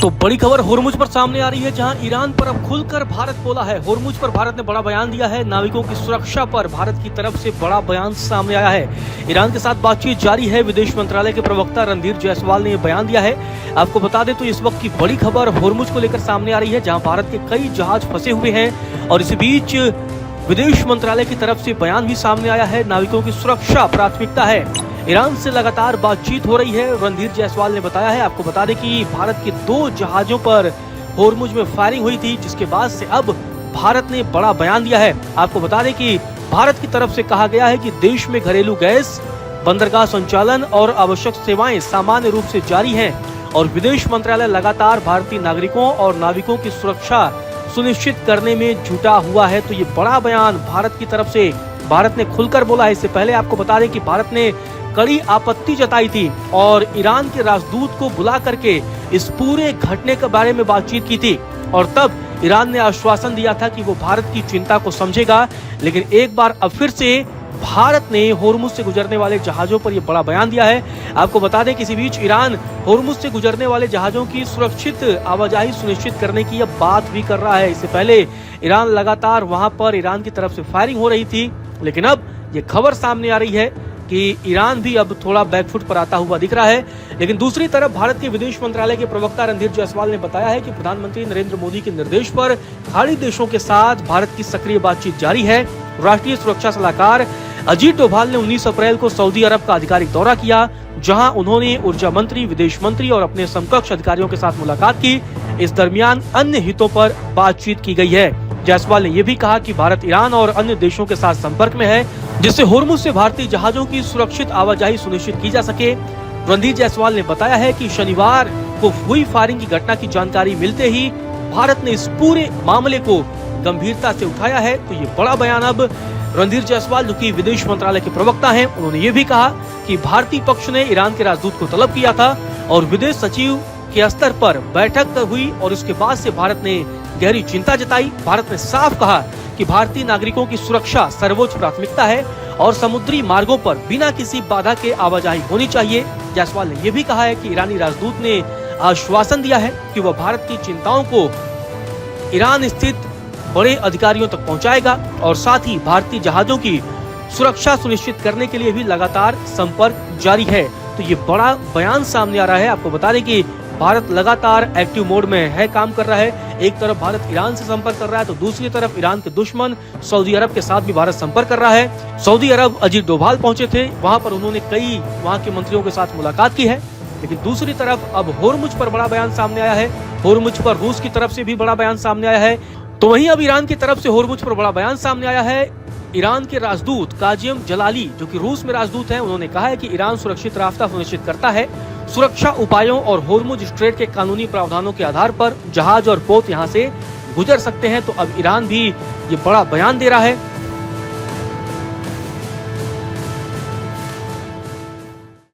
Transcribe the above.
तो बड़ी खबर होर्मुज पर सामने आ रही है, जहां ईरान पर अब खुलकर भारत बोला है। होर्मुज पर भारत ने बड़ा बयान दिया है। नाविकों की सुरक्षा पर भारत की तरफ से बड़ा बयान सामने आया है। ईरान के साथ बातचीत जारी है। विदेश मंत्रालय के प्रवक्ता रणधीर जायसवाल ने यह बयान दिया है। आपको बता दें तो इस वक्त की बड़ी खबर होर्मुज को लेकर सामने आ रही है, जहाँ भारत के कई जहाज फंसे हुए हैं और इसी बीच विदेश मंत्रालय की तरफ से बयान भी सामने आया है। नाविकों की सुरक्षा प्राथमिकता है। ईरान से लगातार बातचीत हो रही है। रणधीर जायसवाल ने बताया है। आपको बता दें कि भारत के 2 जहाजों पर होर्मुज में फायरिंग हुई थी, जिसके बाद से अब भारत ने बड़ा बयान दिया है। आपको बता दें कि भारत की तरफ से कहा गया है कि देश में घरेलू गैस, बंदरगाह संचालन और आवश्यक सेवाएं सामान्य रूप से जारी हैं और विदेश मंत्रालय लगातार भारतीय नागरिकों और नाविकों की सुरक्षा सुनिश्चित करने में जुटा हुआ है। तो ये बड़ा बयान भारत की तरफ से भारत ने खुलकर बोला है। इससे पहले आपको बता दें कि भारत ने कड़ी आपत्ति जताई थी और ईरान के राजदूत को बुला करके इस पूरे घटने के बारे में बातचीत की थी और तब ईरान ने आश्वासन दिया था कि वो भारत की चिंता को समझेगा। लेकिन एक बार अब फिर से भारत ने होर्मुज से गुजरने वाले जहाजों पर यह बड़ा बयान दिया है। आपको बता दें कि इसी बीच ईरान होर्मुज से गुजरने वाले जहाजों की सुरक्षित आवाजाही सुनिश्चित करने की यह बात भी कर रहा है। इससे पहले ईरान लगातार वहां पर ईरान की तरफ से फायरिंग हो रही थी, लेकिन अब ये खबर सामने आ रही है कि ईरान भी अब थोड़ा बैकफुट पर आता हुआ दिख रहा है। लेकिन दूसरी तरफ भारत के विदेश मंत्रालय के प्रवक्ता रणधीर जायसवाल ने बताया है कि प्रधानमंत्री नरेंद्र मोदी के निर्देश पर खाड़ी देशों के साथ भारत की सक्रिय बातचीत जारी है। राष्ट्रीय सुरक्षा सलाहकार अजीत डोभाल ने 19 अप्रैल को सऊदी अरब का आधिकारिक दौरा किया, जहां उन्होंने ऊर्जा मंत्री, विदेश मंत्री और अपने समकक्ष अधिकारियों के साथ मुलाकात की। इस दरमियान अन्य हितों पर बातचीत की गई है। जायसवाल ने यह भी कहा कि भारत ईरान और अन्य देशों के साथ संपर्क में है, जिससे होर्मुज से भारतीय जहाजों की सुरक्षित आवाजाही सुनिश्चित की जा सके। रणधीर जायसवाल ने बताया है कि शनिवार को हुई फायरिंग की घटना की जानकारी मिलते ही भारत ने इस पूरे मामले को गंभीरता से उठाया है। तो ये बड़ा बयान अब रणधीर जायसवाल, जो कि विदेश मंत्रालय के प्रवक्ता हैं, उन्होंने ये भी कहा कि भारतीय पक्ष ने ईरान के राजदूत को तलब किया था और विदेश सचिव के स्तर पर बैठक हुई और उसके बाद से भारत ने गहरी चिंता जताई। भारत ने साफ कहा कि भारतीय नागरिकों की सुरक्षा सर्वोच्च प्राथमिकता है और समुद्री मार्गों पर बिना किसी बाधा के आवाजाही होनी चाहिए। जायसवाल ने यह भी कहा है कि ईरानी राजदूत ने आश्वासन दिया है कि वह भारत की चिंताओं को ईरान स्थित बड़े अधिकारियों तक पहुंचाएगा और साथ ही भारतीय जहाजों की सुरक्षा सुनिश्चित करने के लिए भी लगातार संपर्क जारी है। तो ये बड़ा बयान सामने आ रहा है। आपको बता दें कि भारत लगातार एक्टिव मोड में है, काम कर रहा है। एक तरफ भारत ईरान से संपर्क कर रहा है तो दूसरी तरफ ईरान के दुश्मन सऊदी अरब के साथ भी भारत संपर्क कर रहा है। सऊदी अरब अजीत डोभाल पहुंचे थे, वहां पर उन्होंने कई वहां के मंत्रियों के साथ मुलाकात की है। लेकिन दूसरी तरफ अब होर्मुज पर बड़ा बयान सामने आया है। होर्मुज पर रूस की तरफ से भी बड़ा बयान सामने आया है। तो वहीं अब ईरान की तरफ से होर्मुज पर बड़ा बयान सामने आया है। ईरान के राजदूत काजिम जलाली, जो कि रूस में राजदूत हैं, उन्होंने कहा है कि ईरान सुरक्षित रास्ता सुनिश्चित करता है। सुरक्षा उपायों और होर्मुज स्ट्रेट के कानूनी प्रावधानों के आधार पर जहाज और पोत यहां से गुजर सकते हैं। तो अब ईरान भी ये बड़ा बयान दे रहा है।